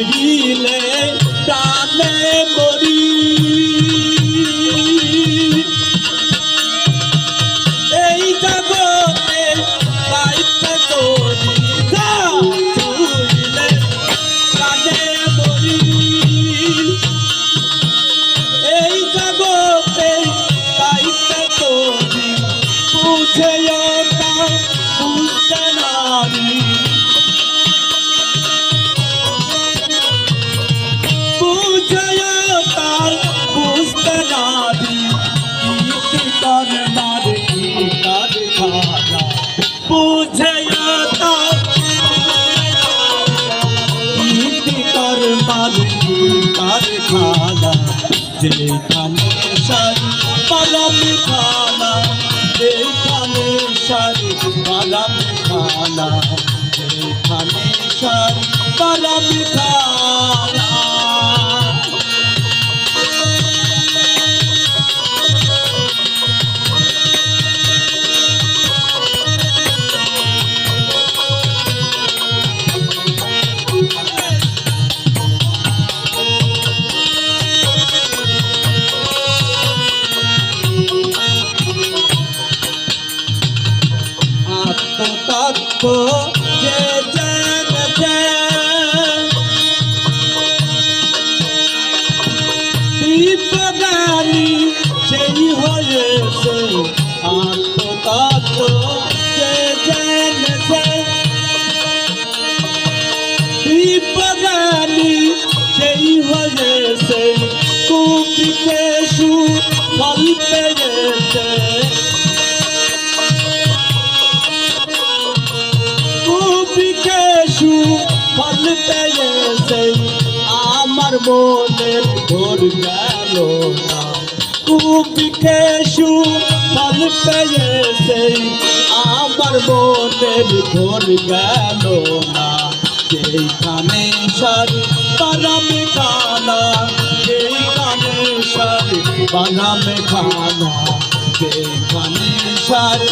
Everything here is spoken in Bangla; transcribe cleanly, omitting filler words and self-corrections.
মরিলে প্রাণে মরি এই জগতে দায়িত্ব করি তুইলে প্রাণে মরি এই জগতে দায়িত্ব করি বুঝে বুঝতে নারী যেখানে সারি পালাম খানা যেখানে সারি পালাম খানা যেখানে সারি পালাম খানা তত্ত্ব যে জেনেছে বিজ্ঞানী সেই হয়েছে আত্মতত্ত্ব যে জেনেছে বিজ্ঞানী সেই হয়েছে কুপিকে সুফল পেয়েছে ফল পেয়েছে আমার মনের ঘোর গেল না কুপিকে ফল পেয়েছে আমার মনের ঘোর গেল না যেখানে সারি পালাম খানা যেখানে সারি পালাম খানা যেখানে সারি